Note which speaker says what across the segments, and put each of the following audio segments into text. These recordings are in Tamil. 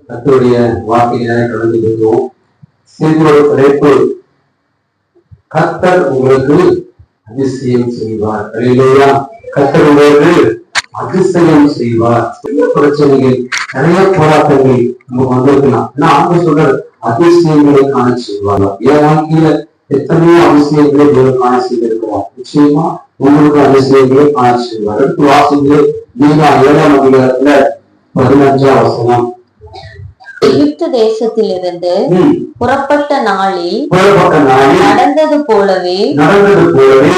Speaker 1: கர்த்தருடைய வார்த்தையை கடந்து கொள்வோம். சிறிதொரு தலைப்பு, கர்த்தர் உங்களுக்கு அதிசயம் செய்வார். அல்லேலூயா. கர்த்தர் உங்களுக்கு அதிசயம் செய்வார். நிறைய பிரச்சனைகள், நிறைய போராட்டங்கள் நமக்கு வந்திருக்கலாம். ஏன்னா அவங்க சொல்ற அதிசயங்களை காண செய்வாங்க. என் வாழ்க்கையில எத்தனையோ அதிசயங்களை தேவன் காண செய்திருக்கிறார். நிச்சயமா உங்களுக்கு அதிசயங்களை காண செய்வார். அடுத்து வாசித்து நீங்க 7ஆம் அதிகாரத்துல 15ஆம் வசனம்.
Speaker 2: எகிப்து தேசத்திலிருந்து புறப்பட்ட நாளில் நடந்தது போலவே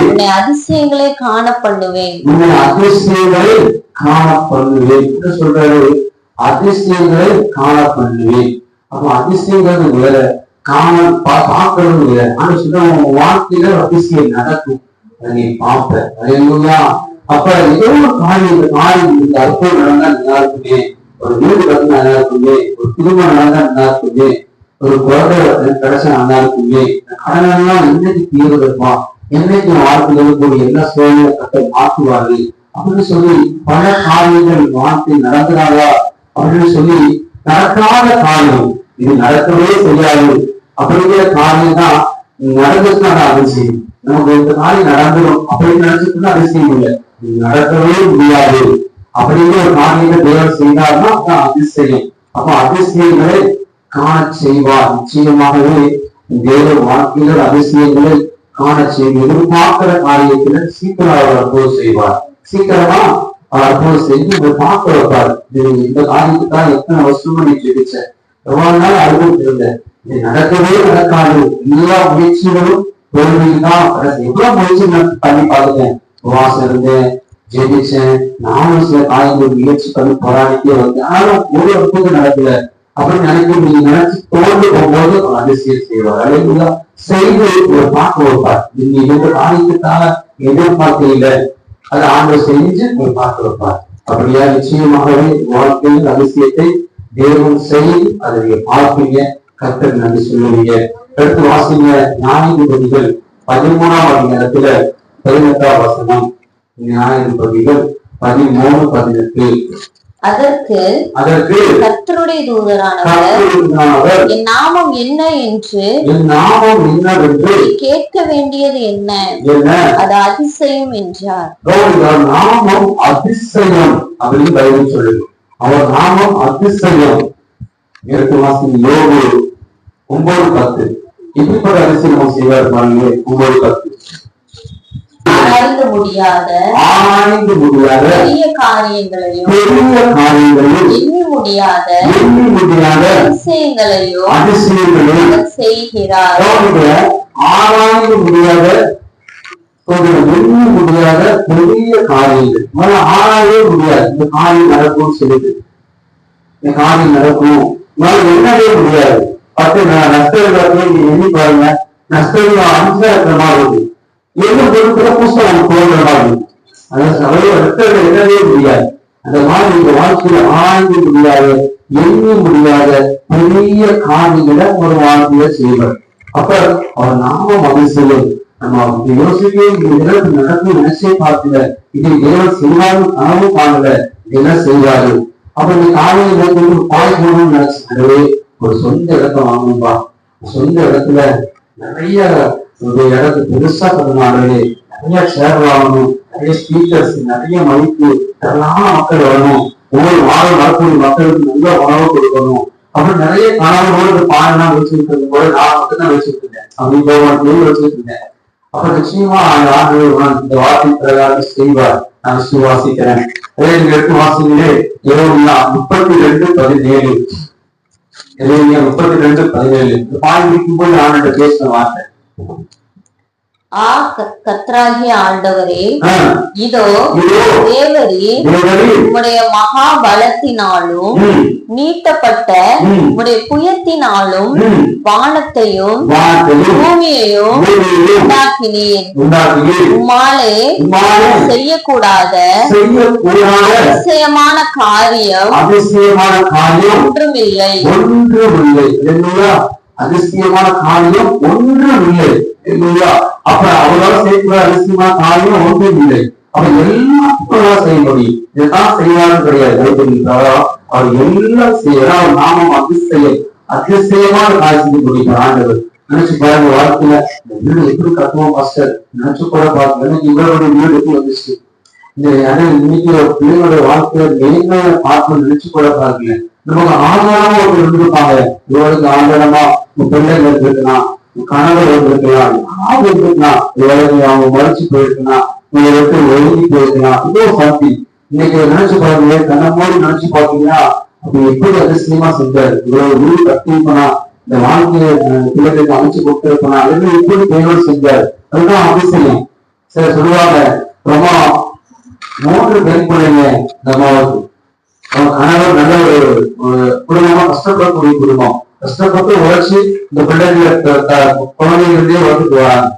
Speaker 2: உன்னை அதிசயங்களை காண பண்ணுவேன்.
Speaker 1: அதிசயங்களை காண பண்ணுவேன் என்று சொல்றாரு. அதிசயங்களை காண பண்ணுவேன். அப்ப அதிசயங்கிறது வேற, காண பார்க்கறது வேற. ஆனா சொல்ற உங்க வாழ்க்கையில அதிசயம் நடக்கும், அதை நீ பார்ப்ப. அல்லேலூயா. அப்ப ஏதோ ஒரு காரியம் இந்த அற்புதம் நடந்தா நல்லா இருக்குமே, ஒரு வீடு கட்டினா நல்லா இருக்குமே, ஒரு திருமணம் நடந்தா நல்லா இருக்குமே, ஒரு குழந்தை கிடைச்சா நல்லா இருக்குமே, கடனெல்லாம் என்னைக்கு தீர்வுமா, என்னைக்கு வாழ்க்கையில இருக்கக்கூடிய என்ன சூழ்நிலை கட்ட மாற்றுவாரு அப்படின்னு சொல்லி பல காரியங்கள் வாழ்க்கை நடந்தாரா அப்படின்னு சொல்லி நடக்காத காரியம், இது நடக்கவே செய்யாது அப்படிங்கிற காரியம் தான் நடந்துச்சுன்னா அதிசயம். நமக்கு இந்த காரியம் நடந்துடும் அப்படின்னு நினைச்சுட்டு அதிசயம் இல்லை, இது நடக்கவே முடியாது அப்படிங்கிற ஒரு காரியத்தை தேவன் செய்தார்னா அதான் அதிசயம். அப்ப அதிசயங்களை காண செய்வார். நிச்சயமாகவே தேவ வாழ்க்கையில அதிசயங்களை காண செய்வார். எதிர்பார்க்கிற காரியத்துல சீக்கிரம் அவர் அற்புதம் செய்வார். சீக்கிரமா அவர் அற்புதம் செஞ்சு உங்களை பார்க்க வைப்பார். இந்த காரியத்துக்காக எத்தனை வருஷமா நீ ஜெபிச்ச, எவ்வளவு நாள் அனுபவம் இருந்த, இது நடக்கவே நடக்காது, எல்லா முயற்சிகளும் தோல்விதான். எவ்வளவு முயற்சி பண்ணி பார்த்துட்டேன், உபவாசம் இருந்தேன், ஜெயிச்சேன், நானும் சில காரியங்கள் முயற்சி பண்ணி போராடிட்டே வந்தேன், ஆனாலும் ஒரு அற்புதம் நடக்கல அப்படின்னு நினைக்கும். நீங்க நினைச்சு தோல்வி போகும்போது அதிசயம் செய்வார். அல்லேலூயா. செய்து ஒரு பார்க்க வைப்பார். நீங்க எந்த காரியத்துக்காக எதிர்பார்க்க இல்லை, அதை ஆண்டவர் செஞ்சு ஒரு பார்க்க வைப்பார். அப்படியா நிச்சயமாகவே வாழ்க்கையில் அதிசயத்தை தேவன் செய்து அதை நீங்க பார்ப்பீங்க, கர்த்தர் நன்றி சொல்லுவீங்க. அடுத்து வாசிங்க நியாயாதிபதிகள் 13ஆம் அதிகாரத்துல 18ஆம் வசனம். நியாயாதிபதிகள் 13:18.
Speaker 2: அதற்கு கர்த்தருடைய தூதரானவர், என் நாமம் என்ன என்று கேட்க வேண்டியது என்ன, அது அதிசயம் என்றார்.
Speaker 1: நாமம் அதிசயம் அப்படின்னு பைபிள் சொல்லுது. அவர் நாமம் அதிசயம். எடுத்து வாசிங்க யோபு 9:10. இப்படிப்பட்ட அதிசயம் செய்வார் பாருங்க. 9:10.
Speaker 2: ஆராய்ந்து முடியாத
Speaker 1: பெரிய
Speaker 2: காரியங்களையும் எண்ணி முடியாத அதிசயங்களையும் செய்கிறார்.
Speaker 1: ஆராய்ந்து முடியாத எண்ணி முடியாத பெரிய காரியங்கள் ஆராயவே முடியாது. இந்த காரியம் நடக்கும்னு சொல்லிட்டு, இந்த காரியம் நடக்கும் எண்ணவே முடியாது. 10 நஷ்டம் எண்ணி பாருங்க, நஷ்டம் 5 இருக்கிற மாதிரி இருக்கு. என்ன பொருட்கள புஸ்தகம் போடுறாங்க, எண்ணவே முடியாது. அந்த மாதிரி இந்த வாழ்க்கையில ஆய்வு முடியாத எண்ணி முடியாத பெரிய காரியங்களை ஒரு வாழ்க்கையில செய்வார். அப்ப அவர் நாமம் அதிசயம். நம்ம யோசிக்கவே இந்த நடக்கும் நினைச்சே பார்க்கல, இது தேவன் செய்வாரும் கனவு காணல, இதெல்லாம் செய்வாரு. அப்ப இந்த காலையில பாய் போகணும்னு நினைச்சு ஒரு சொந்த இடத்தை வாங்கணும்பா, சொந்த இடத்துல நிறைய இடத்துக்கு பெருசா பண்ணாலே நிறைய ஷேர் வாங்கணும், நிறைய ஸ்பீக்கர்ஸ், நிறைய மைக்கு, இதெல்லாம் மக்கள் வரணும், ஒவ்வொரு வாரம் வரக்கூடிய மக்களுக்கு நல்ல உணவு கொடுக்கணும் அப்படின்னு நிறைய கனவுகளோடு பாடலாம் வச்சுட்டு இருக்கும் போது நான் மட்டும்தான் வச்சுட்டு இருந்தேன். அப்படி போய் வச்சுட்டு இருந்தேன். அப்ப நிச்சயமா இந்த வார்த்தை பிரகாரம் செய்வார், நான் விசுவாசிக்கிறேன். எடுத்து வாசிங்களே. எரேமியா 32:17. எரேமியா 32:17. பால் விற்கும் போது ஆண்டு பேசின வார்த்தை.
Speaker 2: கர்த்தராகிய ஆண்டவரே, இதோ தேவரீர் உம்முடைய மகா பலத்தினாலும் நீட்டப்பட்ட உம்முடைய புயத்தினாலும் வானத்தையும் பூமியையும் உண்டாக்கினீர். உம்மாலே செய்யக்கூடாத அதிசயமான காரியம் ஒன்றுமில்லை.
Speaker 1: அதிசயமான காரியம் ஒன்றும் இல்லை. அப்ப அவரால் செய்யக்கூட அதிசயமான காரியம் ஒன்றும் இல்லை. அப்ப எல்லாத்துக்கும் செய்ய முடியும். இதுதான் செய்வாரும் கிடையாது. அவர் எல்லாம் செய்யறார். நாமும் அதிசயமான காட்சி முடிப்பார் ஆண்டவர். நினைச்சு பாருங்க, வாழ்க்கையில இந்த வீடு எப்படி கட்டுவோம் பாஸ்டர் நினைச்சு கூட பாருங்க. எனக்கு இவருடைய வீடு எப்படி வந்துச்சு, இந்த இன்னைக்கு பிள்ளைங்களோட வாழ்க்கையில மேன்மையை பார்க்கணும்னு நினைச்சு கூட பாருங்க. நமக்கு ஆதாரமா ஒரு இருந்திருப்பாங்க, இவருக்கு ஆதாரமா பிள்ளைகள் இருக்கலாம், கணவர் இருந்திருக்கலாம், யாரும் இருந்திருக்கலாம், இவருக்கு அவங்க மறைச்சு போயிருக்கலாம், இவருக்கு ஒழுங்கி போயிருக்கலாம். இதோ சாத்தி இன்னைக்கு நினைச்சு பாருங்க, கண்ணமோடு நினைச்சு பாத்தீங்கன்னா அப்படி எப்படி அதிசயமா செஞ்சாரு. இவ்வளவு வீடு கட்டிருப்பனா, இந்த வாழ்க்கையை பிள்ளைகளுக்கு அமைச்சு கொடுத்திருப்பனா, அதெல்லாம் எப்படி தேவையோடு செஞ்சாரு. அதுதான் அதிசயம். சரி சொல்லுவாங்க, ரொம்ப 3 பெண் பிள்ளைங்க இந்த அம்மாவுக்கு. அவங்க கணவர் நல்ல ஒரு குடும்பமா, கஷ்டப்படக்கூடிய குடும்பம், கஷ்டப்பட்டு உழைச்சி இந்த பிள்ளைகளை குழந்தைகளிலேயே வளர்த்துட்டு வராங்க.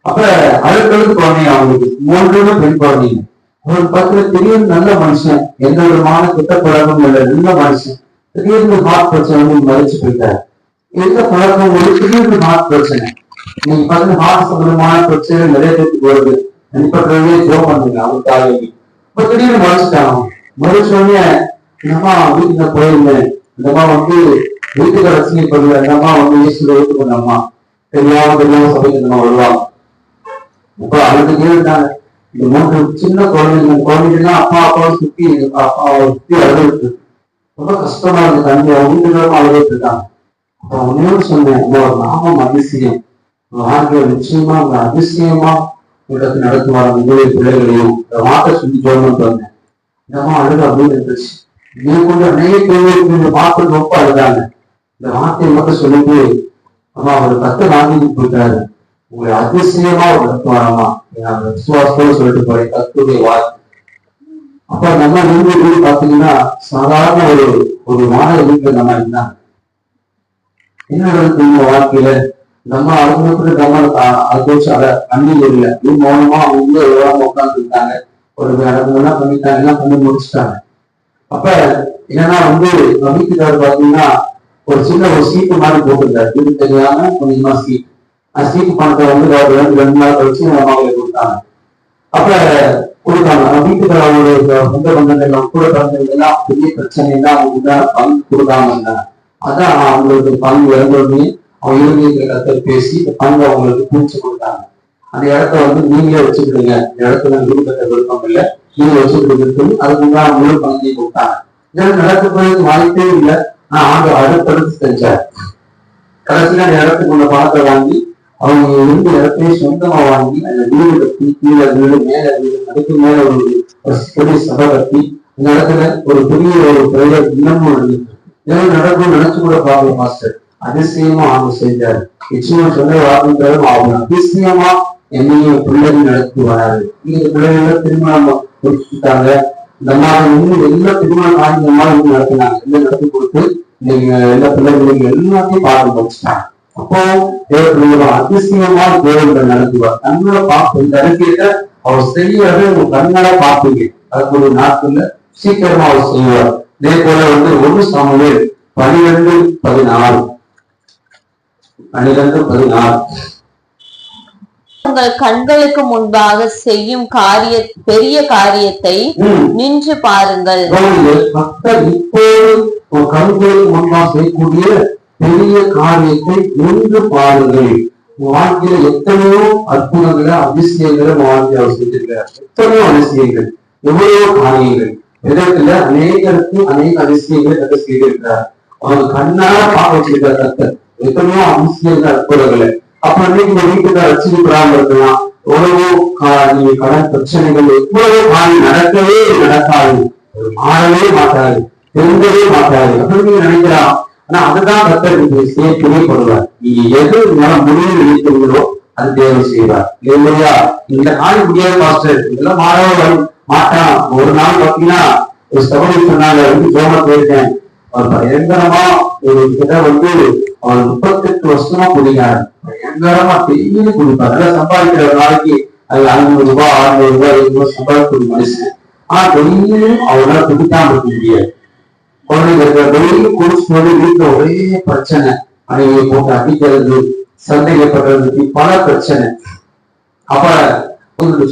Speaker 1: அப்ப அடுத்தடுத்து குழந்தைங்க அவங்களுக்கு 3 பெண் குழந்தைங்க. அவருக்கு பார்த்து திடீர்னு நல்ல மனுஷன், எந்த விதமான கிட்ட பழக்கம் இல்லை, நல்ல மனுஷன். திடீர்னு ஹார்ட் பிரச்சனை வந்து மறைச்சு போயிட்டாரு. எந்த பழக்கம் ஒரு திடீர்னு ஹார்ட் பிரச்சனை. நீங்க பார்த்து ஹார்ட் சம்பந்தமான பிரச்சனை நிறைய பேருக்கு வருது. தனிப்பட்டவே ஜோ பண்ணுங்க அவருக்காக. இப்ப திடீர்னு மறைச்சிட்டாங்க. மறைச்சோடனே என்னமா வீட்டுல போயிருந்தேன், இந்தம்மா வந்து வீட்டுக்கு ரசனை பண்ணுற அந்தம்மா வந்து இயேசுல ஏற்றுக்கொண்ட அம்மா, தெரியாம சபைக்கு நம்ம வருவாங்க. அப்ப அவருக்கு கேட்டாங்க, இந்த 3 சின்ன குழந்தைங்கலாம் அப்பாவை சுத்தி அழுதுட்டு ரொம்ப கஷ்டமா இருக்கு. தம்பி அவங்க வீட்டுக்கு அழுதுட்டு இருக்காங்க. அப்ப உன்னையோடு சொன்னேன், உங்களோட நாமம் அதிசயம், வாழ்க்கைய நிச்சயமா உங்க அதிசயமா உங்களுக்கு நடத்துவாங்க. உங்களுடைய பிள்ளைகளையும் இந்த வார்த்தை சொல்லி ஜோன்னு வந்தேன். இந்த அழுது அப்படின்னு இருந்துச்சு. நீ கொண்டு அநேக பேர் பார்த்து ரொம்ப அழுதாங்க. இந்த வார்த்தையை மட்டும் சொல்லிட்டு அம்மா அவர் கத்தை வாங்கிட்டு போயிட்டாரு, உங்களை அதிசயமா ஒரு நடத்துவாரம்மா விசுவாசத்தோடு சொல்லிட்டு போய் கத்துடைய வார்த்தை. அப்ப நம்ம வீடு பாத்தீங்கன்னா சாதாரண ஒரு மாணவ வீட்டுல நம்ம இருந்தாங்க. என்ன நடக்குது வாழ்க்கையில, நம்ம அவங்களுக்கு நம்ம அதுச்சு அதை அண்ணில் இல்லை, மௌனமா அவங்க எவ்வளவு உட்கார்ந்து இருக்காங்க. ஒரு நடந்ததுன்னா பண்ணிட்டாங்க, எல்லாம் பண்ணி முடிச்சுட்டாங்க. அப்ப என்னன்னா வந்து வீட்டுக்காரர் பாத்தீங்கன்னா ஒரு சின்ன ஒரு சீட்டு மாதிரி போட்டிருந்தாரு, வீடு தெரியாம கொஞ்சமா சீட். அந்த சீட்டு பணத்தை வந்து 2 நாள் கழிச்சு அவங்களை கொடுத்தாங்க. அப்ப கொடுத்தாங்க. வீட்டுக்கார அவங்களுடைய சொந்த பந்தங்கள் கூட பிறந்தவங்க எல்லாம் பெரிய பிரச்சனை எல்லாம் அவங்க பங்கு கொடுக்காம இருந்தாங்க. அதான் அவங்களுக்கு பங்கு இறந்தோடனே அவங்க இறுதியை பேசி இந்த பங்கு அவங்களுக்கு பூச்சி கொடுத்தாங்க. அந்த இடத்த வந்து நீங்களே வச்சுக்கிடுங்க, இந்த இடத்துல வீடு கட்ட விருப்பம் இல்லை, நீங்க வச்சுக்கிட்டு அதுக்கு முன்னாடி முழு பங்கையை கொடுத்தாங்க. இதெல்லாம் நடக்கிறதுக்கு வாய்ப்பே இல்லை. ஆண்டு அடுத்தடுத்து செஞ்சார். கடைசியில அந்த இடத்துக்கு உள்ள பணத்தை வாங்கி அவங்க இருந்த இடத்தையும் சொந்தமா வாங்கி அந்த வீடு கட்டி, கீழே வீடு மேல வீடு, அதுக்கு மேல ஒரு பெரிய சபை கட்டி இந்த இடத்துல ஒரு பெரிய ஒரு பெரிய இன்னமும் இருந்துச்சு. இதெல்லாம் நடக்கும் நினைச்சு கூட பாருங்க மாஸ்டர். அதிசயமா அவங்க செஞ்சாரு. நிச்சயமா சொல்ல வார்த்தைகளும் அவங்க அதிசயமா என்னையும் பிள்ளைகள் நடத்தி வராது. இந்த பிள்ளைகள் திருமணம் கொடுத்துட்டாங்க. இந்த மாதிரி இன்னும் எல்லா திருமணம் ஆகி இந்த மாதிரி நடத்தினாங்க. எல்லாம் நடத்தி கொடுத்து நீங்க எல்லா பிள்ளைகளுக்கு எல்லாத்தையும் பார்த்து முடிச்சுட்டாங்க. அப்போ தேவ அதிசயமா தேவர்கள் நடத்துவார். கண்ணோட பார்ப்பு இந்த அறிக்கையில அவர் செய்யறதை உங்க கண்ணால பார்ப்பீங்க. அதுக்கு ஒரு நாட்கள்ல சீக்கிரமா அவர் செய்வார். இதே போல வந்து 1 சாமுவேல் 12:14
Speaker 2: உங்கள் கண்களுக்கு முன்பாக செய்யும் பெரிய காரியத்தை நின்று பாருங்கள்.
Speaker 1: இப்போது கண்களுக்கு முன்பாக செய்யக்கூடிய பெரிய காரியத்தை நின்று பாருங்கள். வாழ்க்கையில எத்தனையோ அற்புதங்களை அதிசயங்களை வாழ்க்கையை அவர் செஞ்சிருக்கிறார். எத்தனையோ அதிசயங்கள், எவ்வளவோ காரியங்கள், விதத்துல அநேகருக்கு அநேக அதிசயங்களை கற்று செய்திருக்கிறார். அவங்க கண்ணால பார்க்க வச்சிருக்கார் கர்த்தர் எத்தனையோ அதிசயங்கள் அற்புதங்களை. அப்ப இன்னைக்கு உங்க வீட்டுக்கார வச்சிருக்கிறாங்க இருக்கலாம். எவ்வளவோ நீங்க கடன் பிரச்சனைகள், எவ்வளவோ காரியம் நடக்கவே நடக்காது, மாறவே மாட்டாது, தெரிஞ்சவே மாட்டாது அப்படின்னு நீங்க நினைக்கலாம். ஆனா அதுதான் கர்த்தர் செய்யப்படுவார். நீங்க எது முடிவு நினைக்கிறீங்களோ அது தேவை செய்வார் இல்லையா? இந்த நாள் முடியாது மாஸ்டர், இதெல்லாம் மாறவே மாட்டான். ஒரு நாள் பாத்தீங்கன்னா ஒரு சகோதரி சொன்னாங்க, வந்து ஜோமா போயிருக்கேன், அவர் பயங்கரமா ஒரு கிட்ட வந்து அவர் 38 வருஷமா குடிக்காரு. பயங்கரமா பெரிய குடிப்பார். நல்லா சம்பாதிக்கிற ஒரு நாளைக்கு அது 500 ரூபாய் 600 ரூபாய் 700 ரூபாய் சம்பாதிக்கூடிய மனுஷன். ஆனா டெய்லியும் அவரால் குடிக்காம இருக்க முடியாது. குழந்தைங்க டெய்லி குடிச்சு வீட்டுல ஒரே பிரச்சனை, அணையை போட்டு அடிக்கிறது, சந்தேகப்படுறது, பல பிரச்சனை. அப்ப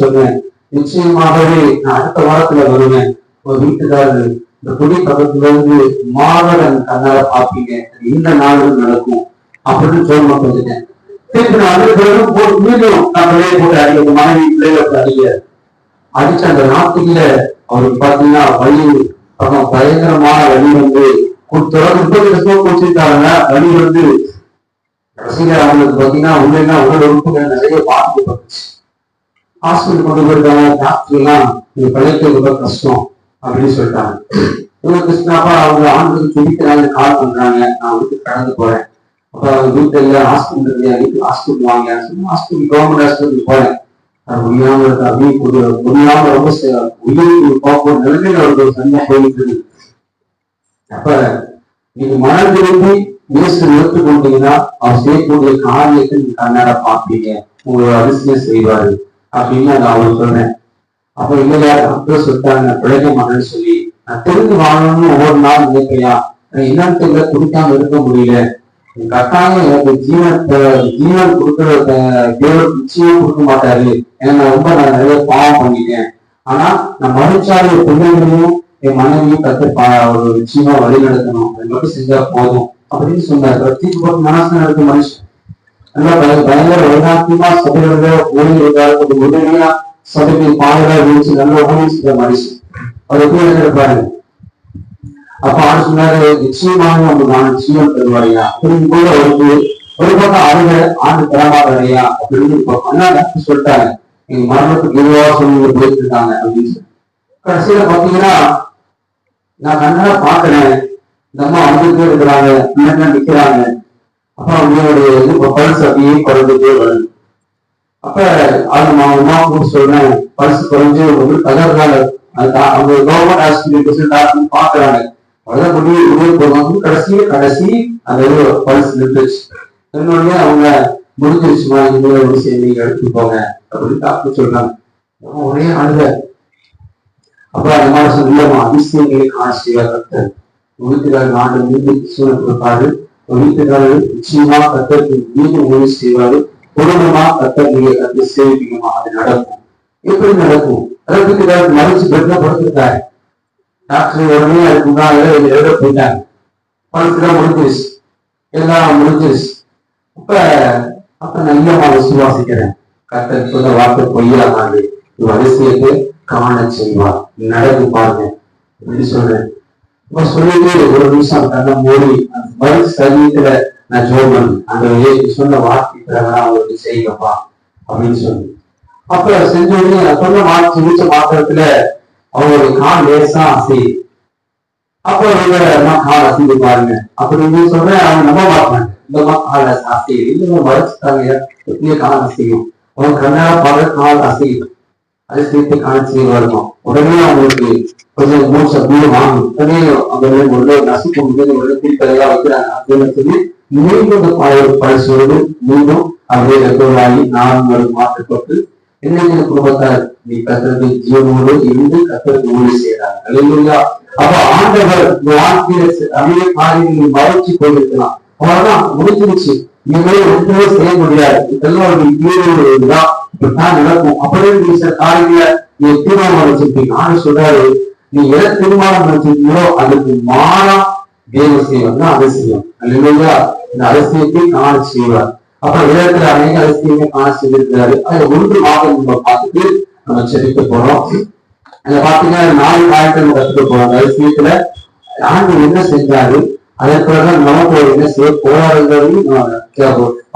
Speaker 1: சொன்னேன், நிச்சயமாகவே நான் அடுத்த வாரத்துல வருவேன். ஒரு வீட்டுக்காரர் இந்த குடி பக்கத்துல இருந்து மாவட்டம் கண்ணால பாப்பீங்க, இந்த நாளும் நடக்கும் அப்படின்னு சொல்ல வந்துட்டேன். திருப்பி நான் வந்து மீண்டும் நான் பிள்ளைய போட்டு அடிக்க மனைவி பிள்ளைகளை போட்டு அடிச்ச அந்த நாட்டுல அவருக்கு பாத்தீங்கன்னா வலி பக்கம் பயங்கரமான வலி வந்து தொடர்ந்து 30 லட்சம் குடிச்சிருக்காங்க. வலி வந்து ரசிகர் அவங்களுக்கு பாத்தீங்கன்னா உண்மையா உடல் உறுப்புகள் நிறைய பாதிக்கப்பட்டுச்சு. ஹாஸ்பிட்டல் கொண்டு போயிருக்காங்க. டாக்டர் எல்லாம் நீங்க பிழைக்க ரொம்ப கஷ்டம் அப்படின்னு சொல்லிட்டாங்க. இவங்க கிருஷ்ணாப்பா அவங்க ஆண்களுக்கு துடிக்கிறாங்க, கால் பண்றாங்க, நான் வீட்டுக்கு கடந்து போறேன். அப்ப அவங்க வீட்டுல ஹாஸ்பிட்டல் இருக்கு, ஹாஸ்பிட்டல் வாங்க, ஹாஸ்பிட்டல் கவர்மெண்ட் ஹாஸ்பிட்டல் போறேன். அது முடியாம இருக்கா, முடியாம ரொம்ப உயிருக்கு போகும் நிலைமையில ஒரு சண்டை போயிட்டு இருக்கு. அப்ப நீங்க மனம் திரும்பி இயேசு நிறுத்து கொண்டீங்கன்னா அவர் செய்யக்கூடிய காரியத்தை நீங்க கண்ணாட பார்ப்பீங்க, உங்களோட அதிசயம் செய்வாரு அப்படின்னு நான் அவருக்கு சொல்றேன். அப்ப இல்லையா டாக்டர் சொல்லிட்டாங்க பிழைக்க மாட்டேன்னு சொல்லி, நான் தெரிந்து வாழணும்னு ஒவ்வொரு நாள் நினைக்கையா என்னன்னு தெரியல, குடிக்காம இருக்க முடியல. கட்டாயம் எனக்கு ஜீவன் கொடுக்கிற தேவர் நிச்சயம் கொடுக்க மாட்டாரு. ஏன்னா நான் நிறைய பாவம் பண்ணிட்டேன். ஆனா நான் மறுச்சாலை பிள்ளைகளையும் என் மனைவியும் ஒரு நிச்சயமா வழி நடத்தணும், அது மட்டும் செஞ்சா போதும் அப்படின்னு சொன்னார். தீக்கு போட்டு மனசு நடத்த மனுஷன் நல்லா பயங்கர வைராக்கியமா சபையோட ஊழியர்கள் கொஞ்சம் உதவியா சபைக்கு பாதுகாப்பு இருந்துச்சு, நல்ல ஊழியம் செய்த மனுஷன். அவர் எப்படி நினைப்பாரு? அப்ப ஆண்டு சொன்னாரு, நிச்சயமாக நம்ம நான் ஜீவன் தருவாயா அப்படின்னு கூட ஒரு பக்கம் அருக ஆண்டு தரமாறையா அப்படின்னு அண்ணா டாக்டர் சொல்லிட்டாங்க, எங்க மரணத்துக்கு எதுவா சொல்லி போயிட்டு இருக்காங்க அப்படின்னு சொல்லி. கடைசியில பாத்தீங்கன்னா நான் கண்ணா பாக்குறேன், இந்த அம்மா வந்துட்டே இருக்கிறாங்க, பிள்ளைங்க நிக்கிறாங்க. அப்ப அவங்களுடைய பல்ஸ் அப்படியே குறைஞ்சிட்டே வருது. அப்ப அது அம்மா கூட சொல்றேன், பல்ஸ் குறைஞ்சு ஒரு தகவல் அவங்க கவர்மெண்ட் ஹாஸ்பிட்டல் டாக்டர் பாக்குறாங்க. கடைசி அந்த பல்ஸ் நின்றுச்சு. என்னுடைய அவங்க முடிஞ்சிருச்சுமா, இந்த விஷயம் நீங்க எடுத்து போங்க அப்படின்னு டாக்டர் சொல்றாங்க. ஒரே அழுத. அப்ப அந்த மாதிரி சொல்லுமா, அதிசயங்களை ஆசிரியர் கத்தர் வீட்டுக்காரர் ஆண்டு மீண்டும் சூழல் கொடுப்பாரு. வீட்டுக்காரர் நிச்சயமா கத்தருக்கு மீண்டும் உதவி செய்வாரு. குடும்பமா கத்தர் நீங்க கத்து சேவிக்கணுமா, அது நடக்கும். எப்படி நடக்கும்? அதாவது வீட்டுக்காரர் மறைச்சு பெற்ற படுத்திருக்காரு. டாக்டர் உடனே அதுக்கு முன்னால எழுத போயிட்டாங்க. பணத்துலாம் முடிஞ்சிருச்சு, எல்லாம் முடிஞ்சிருச்சு. அப்ப நல்ல விசுவாசிக்கிறேன், கத்தர் சொல்ல வார்த்தை பொய்யாகாது, அதிசயத்தை காண செய்வார், நடந்து பாருங்க அப்படின்னு சொல்றேன். இப்ப சொல்லிட்டு ஒரு நிமிஷம் கண்ண மூடி மறு சரீரத்துல நான் ஜோபன் அந்த சொன்ன வார்த்தை அவங்களுக்கு செய்யப்பா அப்படின்னு சொல்லி அப்ப செஞ்சோடனே சொன்ன சிகிச்சை மாத்திரத்துல அவங்களுடைய கால் லேசா அசையுது. அப்ப கால் அசைந்து பாருங்க அப்படின்னு சொல்றேன். அவங்க நம்ப மாட்டாங்க, இந்தமா கால் அசையுது, இல்ல மறைச்சுட்டாங்க, எப்படியே கால் அசையும், அவங்க கண்ணால பார்க்க கால் அசையும், அதிசயத்தை காண செய்வாருமா. உடனே அவங்களுக்கு கொஞ்சம் மூச்சு அப்படியே வாங்கும். உடனே அவங்க நசுக்கு முடியாது தீர்ப்பதெல்லாம் வைக்கிறாங்க அப்படின்னு சொல்லி மீண்டும் பரிசோடு மீண்டும் அப்படியே ரெக்கவராகி 4 மாற்றப்பட்டு என்ன குடும்பத்தார் நீ கத்தருக்கு ஜீவனோடு இருந்து கத்தருக்கு ஊழி செய்யறாங்க. அல்லேலூயா. அப்ப ஆண்டவர் வாழ்க்கையில அநேக காரியங்களை மறைச்சு கொண்டிருக்கலாம். அவ்வளவுதான், முடிஞ்சிருச்சு, நீங்களே ஒன்றுமே செய்ய முடியாது, இதெல்லாம் ஒரு இதுதான் இப்படித்தான் நடக்கும் அப்படின்னு சில காரியங்களை நீ தீர்மானம் வச்சிருக்கீங்க. ஆண்டு சொல்றாரு, நீ எதை தீர்மானம் வச்சிருக்கீங்களோ அதுக்கு மாறா தேவ செய்வம் தான் அதிசயம். அல்லேலூயா. இந்த அதிசயத்தை காண செய்வார். அப்ப வேதத்துல அநேக அதிசயங்களை காண செய்திருக்கிறாரு. அது 1 மாதம் நம்ம பார்த்துட்டு நம்ம செபிக்க போறோம். அதை பாத்தீங்கன்னா 4 காரியத்தை நம்ம கத்துக்க போறோம். அதிசயத்துல ஆண்டு என்ன செஞ்சாரு, அதற்குள்ளதான் நமக்கு என்ன செய்ய போராடுறதையும்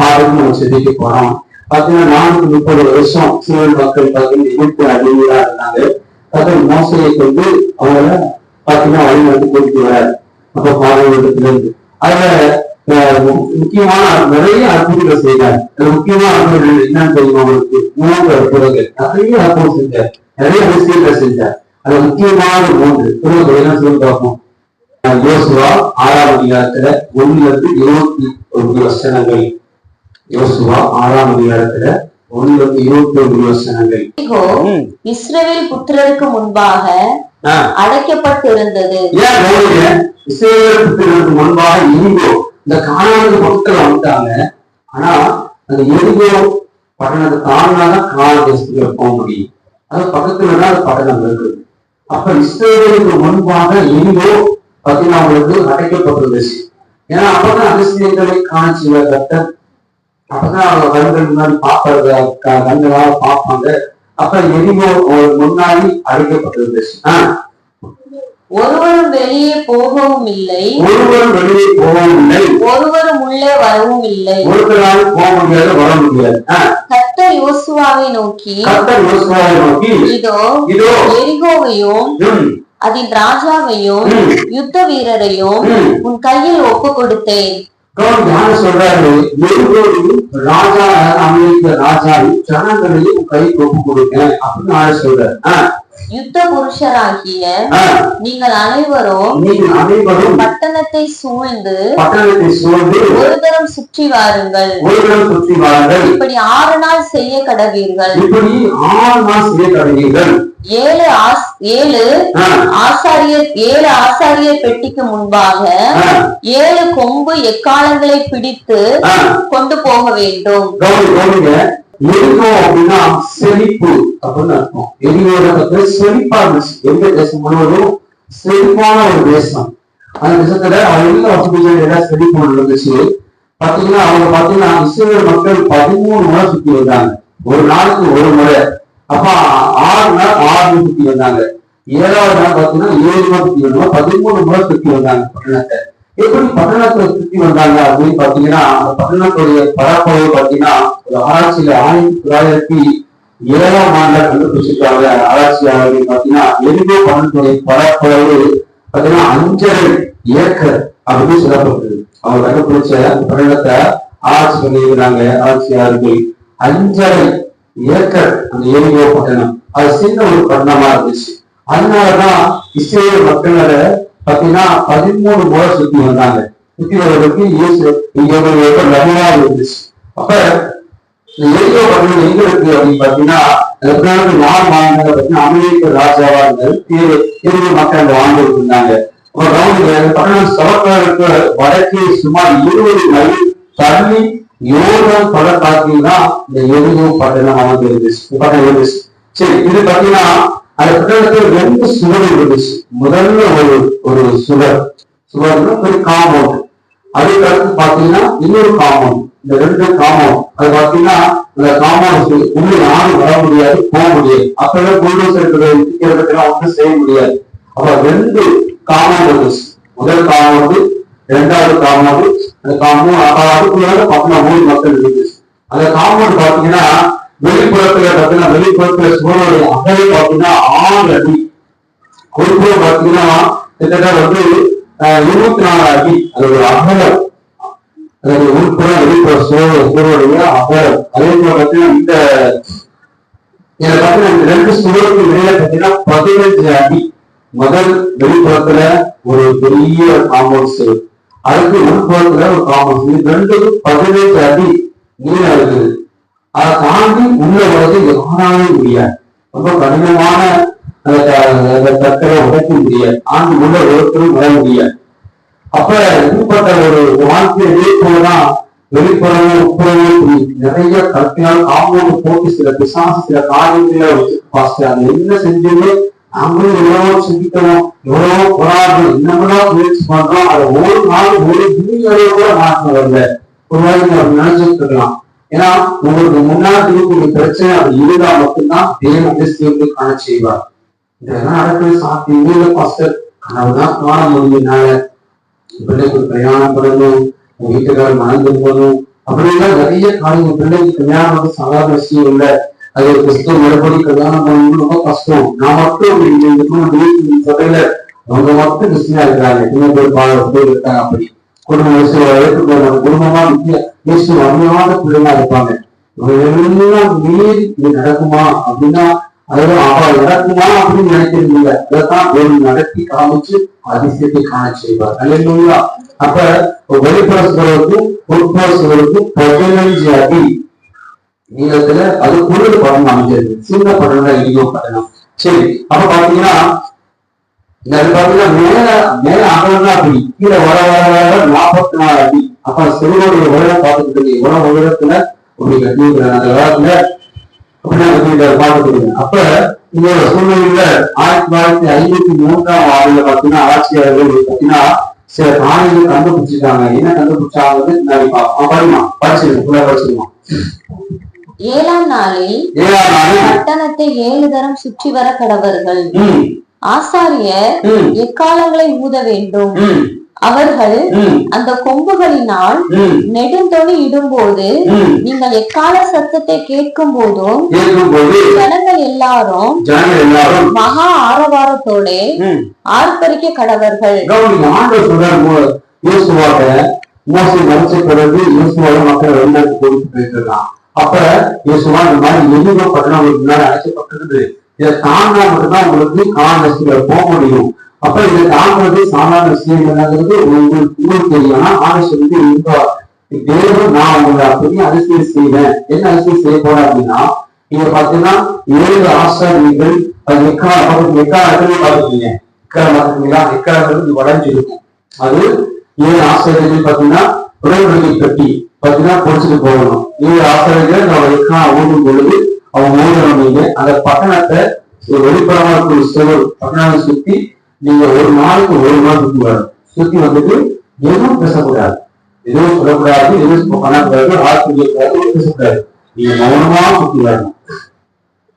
Speaker 1: பாடலும் நம்ம செபிக்க போறோம். பாத்தீங்கன்னா 430 வருஷம் சீவன் மக்கள் பாத்தீங்கன்னா எதிர்த்து அடிமையா இருந்தாங்க. பாத்தீங்கன்னா மோசையை கொண்டு அவங்கள பாத்தீங்கன்னா வழி வந்து கொடுத்து வராது. அப்ப பாடல்கள் இருந்து அதுல முக்கியமான நிறைய அற்புதங்களை செய்தார். முக்கியமான அற்புதங்கள் என்னன்னு தெரியும் அவங்களுக்கு? 3 அற்புதங்கள், நிறைய அற்புதம் செஞ்சார், நிறைய விஷயங்களை செஞ்சார். அது முக்கியமான 3 திருவள்ளுவர் என்ன சொல்லி பார்ப்போம். யோசுவா 6ஆம் அதிகாரத்துல 1-21 வசனங்கள். யோசுவா 6ஆம் அதிகாரத்துல 1-21 வசனங்கள்.
Speaker 2: இஸ்ரவேல் புத்திரருக்கு முன்பாக அடைக்கப்பட்டிருந்தது.
Speaker 1: ஏன் இஸ்ரவேல் புத்திரருக்கு முன்பாக எரிகோ, இந்த கானானுக்கு மக்கள் வந்துட்டாங்க. ஆனா அந்த எரிகோ பட்டணத்தை தாண்டினாதான் கானான் தேசத்துக்கு போக முடியும். அது பக்கத்துலதான் அது பட்டணம் இருக்குது. அப்ப இஸ்ரவேலுக்கு முன்பாக எரிகோ பாத்தீங்கன்னா அவங்களுக்கு அடைக்கப்பட்டிருந்துச்சு. ஏன்னா அப்பதான் அதிசயங்களை காணிச்சுவ கர்த்தர், அப்பதான் அவங்க கண்கள் முன்னாடி பார்ப்பது, கண்களால பார்ப்பாங்க. அப்ப எரிகோ முன்னாடி அடைக்கப்பட்டிருந்துச்சு.
Speaker 2: ஒருவரும் வெளியே போகவும் இல்லை,
Speaker 1: ஒருவரும் வெளியே போகவும் இல்லை,
Speaker 2: ஒருவரும் உள்ளே வரவும் இல்லை.
Speaker 1: ஒருவரால் போக முடியாது, வர முடியாது.
Speaker 2: கர்த்தர் யோசுவாவை நோக்கி, இதோ எரிகோவையும் அதன் ராஜாவையும் யுத்த வீரரையும் உன் கையில் ஒப்பு கொடுத்தேன்.
Speaker 1: சொல்றாரு, ராஜா அமெரிக்க ராஜாவை ஜனங்களையும் கை ஒப்பு கொடுத்தேன் அப்படின்னு சொல்றாரு.
Speaker 2: யுத்த புருஷராகிய நீங்கள் அனைவரும் பட்டணத்தை சூழ்ந்து ஒரு தரம் சுற்றி வாருங்கள். இப்படி 6 நாள் செய்ய கடவீர்கள். 7 ஆசாரியர் பெட்டிக்கு முன்பாக 7 கொம்பு எக்காலங்களை பிடித்து கொண்டு போக வேண்டும்.
Speaker 1: எரிகோ அப்படின்னா செழிப்பு அப்படின்னு அர்த்தம். எரிகோட பத்தி செழிப்பா இருந்துச்சு. எந்த தேசம் முழுவதும் செழிப்பான ஒரு தேசம். அந்த தேசத்துல எல்லா வசதிகள் எல்லாம் செழிப்பு இருந்துச்சு. பாத்தீங்கன்னா அவங்க பாத்தீங்கன்னா இஸ்ரவேல் மக்கள் 13 முறை சுத்தி வந்தாங்க. ஒரு நாளுக்கு ஒரு முறை. அப்ப 6 நாள் 6 சுத்தி வந்தாங்க. 7வது நாள் பாத்தீங்கன்னா 7 முறை சுத்தி வந்தாங்க. 13 முறை சுத்தி வந்தாங்க பட்டணத்தை. எப்படி பட்டணத்தை சுத்தி வந்தாங்க அப்படின்னு பாத்தீங்கன்னா, அந்த பட்டணத்துடைய பரப்பளவு பாத்தீங்கன்னா ஒரு ஆராய்ச்சியில 1907ஆம் ஆண்டுல கண்டுபிடிச்சிருக்காங்க. ஆராய்ச்சியாளர்கள் பாத்தீங்கன்னா எரிகோ பட்டணத்துடைய பரப்பளவு பாத்தீங்கன்னா 5½ ஏக்கர் அப்படின்னு சொல்லப்பட்டது. அவங்க கண்டுபிடிச்ச பட்டணத்தை ஆராய்ச்சி பண்ணியிருக்கிறாங்க ஆராய்ச்சியாளர்கள். 5½ ஏக்கர் அந்த எரிகோ பட்டணம். அது சின்ன ஒரு பட்டணமா இருந்துச்சு. அதனாலதான் இஸ்ரவேல் மக்களோட பாத்தீங்கன்னா 13 முறை சுத்தி வந்தாங்க. சுத்தி வர்றதுக்கு இங்க நிறையா இருந்துச்சு. அப்ப எரிகோ பட்டணம் எங்க இருக்கு அப்படின்னு பாத்தீங்கன்னா, 4 மாநிலங்கள் பாத்தீங்கன்னா அமெரிக்க ராஜாவா இருந்தாரு மக்கள் வாழ்ந்துட்டு இருந்தாங்க. பட்டணம் சவக்காருக்கு வடக்கே சுமார் 20 மைல் தள்ளி யோர்தான் பள்ளத்தாக்கில் தான் இந்த எரிகோ பட்டணம் இருந்துச்சு. சரி, இது பாத்தீங்கன்னா அந்த பட்டணத்துல 2 சுவர் இருந்துச்சு. முதல்ல ஒரு சுவர்னா ஒரு காம்பவுண்ட். அதுக்கு அடுத்து பாத்தீங்கன்னா இன்னொரு காம்பவுண்ட். இந்த 2 காம்பவுண்ட் அது பாத்தீங்கன்னா அந்த காம்பவுண்ட் உள்ள யாரும் வர முடியாது, போக முடியாது. அப்பெல்லாம் புல்டோசர் ஒன்றும் செய்ய முடியாது. அப்ப 2 காம்பவுண்ட் இருந்துச்சு. முதல் காம்பவுண்டு, 2வது காம்பவுண்டு. அந்த காம்பவுண்ட் அதுக்குள்ள பாத்தீங்கன்னா 3 மக்கள் இருந்துச்சு. அந்த காம்பவுண்ட் பாத்தீங்கன்னா வெளிப்புறத்துல சுவருடைய அகலை பாத்தீங்கன்னா 6 அடி, உள்புறம் பாத்தீங்கன்னா கிட்டத்தட்ட 24 அடி. அது ஒரு அகலம். அதாவது உள்புறம் வெளிப்புற சுவருடைய அகலம். அதே போல பாத்தீங்கன்னா இதுல பாத்தீங்கன்னா 2 சுவருக்கு வெளியில பாத்தீங்கன்னா 15 அடி. முதல் வெளிப்புறத்துல ஒரு பெரிய காம்பவுண்ட் சுவர், அதுக்கு உள்புறத்துல ஒரு காம்பவுண்ட் சுவர். 2க்கும் 15 அடி நீளம் இருக்குது. அதை தாண்டி உள்ள வரது யாராலும் முடியாது. ரொம்ப கடினமான தக்கரை உடைக்க முடியாது. தாண்டி உள்ள ஒருத்தரும் வர முடியாது. அப்ப இப்படிப்பட்ட ஒரு வாழ்க்கை வெளிப்புறம்தான் வெளிப்புறமும் உட்புறமும் நிறைய கற்பினால் காம்பவுண்ட் போட்டு சில பிசாசு சில காரியங்களை வச்சு அது என்ன செஞ்சோமே நாங்களும் எவ்வளவோ சிந்திக்கிறோம், எவ்வளவோ போராடுறோம், என்னமெல்லாம் முயற்சி பண்றோம். அதை ஒரு நாள் ஒரு துணிகளை கூட மாற்றம் வரல. ஒரு நாளைக்கு நம்ம நினைச்சிட்டு இருக்கலாம். ஏன்னா உங்களுக்கு முன்னாடி இருக்கக்கூடிய பிரச்சனை அது இருந்தா மட்டும்தான் தேவன் அதிசயத்தை காண செய்வார். இதெல்லாம் நடக்கிறது சாத்தியமே இல்லை பாஸ்டர். கனவுதான் காண முடியும்னால பிள்ளைக்கு பிரயாணம் பண்ணணும், வீட்டுக்காரர் மணந்து போகணும், அப்படிலாம் நிறைய காரியங்கள். பிள்ளைக்கு கல்யாணம் வந்து சாதாரண விஷயம் இல்லை. அது கிறிஸ்துவ மறுபடி கல்யாணம் பண்ணணும் ரொம்ப கஷ்டம். நான் மட்டும் சபையில அவங்க மட்டும் கிறிஸ்டியா இருக்கிறாங்க, இன்னும் பேர் இருக்காங்க. அப்படி குடும்ப குடும்பமா இயேசு அருமையான பிள்ளைங்களா இருப்பாங்க. எல்லாம் மீறி இது நடக்குமா அப்படின்னா அதெல்லாம் நடக்குமா அப்படின்னு நினைக்கிறீங்க. அதைத்தான் நடத்தி காமிச்சு அதிசயத்தை காண செய்வார். அல்லேலூயா. அப்ப வெளிப்புற சுவருக்கும் உட்புற சுவருக்கும் 15 அடி நீளத்துல அதுக்குள்ள படம் அமைஞ்சிருக்கு. சின்ன படம் தான் எரிகோ பட்டணம். சரி, அப்ப பாத்தீங்கன்னா மேல அகலம்னா அப்படி கீழே வர 44 அடி. அப்ப சிறுவனுடைய உலகம் பார்த்துட்டு எவ்வளவு உலகத்துல அப்படி கட்டிருக்கிறாங்க அந்த காலத்துல அப்படின்னா பார்த்துட்டு. அப்ப இந்த சூழ்நிலையில 1953 பாத்தீங்கன்னா ஆட்சியாளர்கள் பாத்தீங்கன்னா சில காணிகள் கண்டுபிடிச்சிருக்காங்க. என்ன கண்டுபிடிச்சாங்க படிச்சிருக்கோம்.
Speaker 2: 7ஆம் நாளில் பட்டணத்தை 7 தரம் சுற்றி வர கடவர்கள். ஆசாரியர் எக்காலங்களை ஊத வேண்டும். அவர்கள் அந்த கொம்புகளினால் நெடுந்தொழி இடும்போது நீங்கள் எக்கால சத்தத்தை கேட்கும் போதும் ஜனங்கள் எல்லாரும் மகா ஆரவாரத்தோட ஆர்ப்பரிக்க கடவர்கள்.
Speaker 1: அப்ப யோசுவா இந்த மாதிரி எதிர்ப்பு பட்டணங்களுக்கு முன்னாடி அழைக்கப்பட்டிருக்குது. இதை தாண்டா மட்டும்தான் உங்களுக்கு காரணத்துல போக முடியும். அப்ப இதை தாண்டது சாதாரண விஷயம் என்னங்கிறது உங்களுக்கு தெரியும்னா ஆலோசனை தேவன் நான் உங்களை அப்படியே அதிசயம் செய்வேன். என்ன அதிசயம் செய்ய போறேன் அப்படின்னா, நீங்க பாத்தீங்கன்னா 7 ஆசாரியர்கள் எக்காலத்திலே பாத்துக்கீங்க. எக்காலங்கிறது வளைஞ்சிருக்கும். அது 7 ஆசாரியர்கள் பாத்தீங்கன்னா உடன்படிக்கை கட்டி பாத்தீங்கன்னா பொடிச்சுட்டு போகணும். 7 ஆசாரியர்கள் நம்ம ஊடும் பொழுது அவங்க ஊடுறவங்க அந்த பட்டணத்தை வெளிப்புறமா இருக்கிற சிவர் பட்டணத்தை சுத்தி நீங்க ஒரு நாளைக்கு 1 நாள் சுத்தி வரணும். சுத்தி வந்துட்டு எதுவும் பேசக்கூடாது, எதுவும் சொல்லக்கூடாது, எதுவும் பண்ணக்கூடாது, ஆட்சிக்கூடாது, பேசக்கூடாது. நீங்க மௌனமா சுத்தி வரணும்.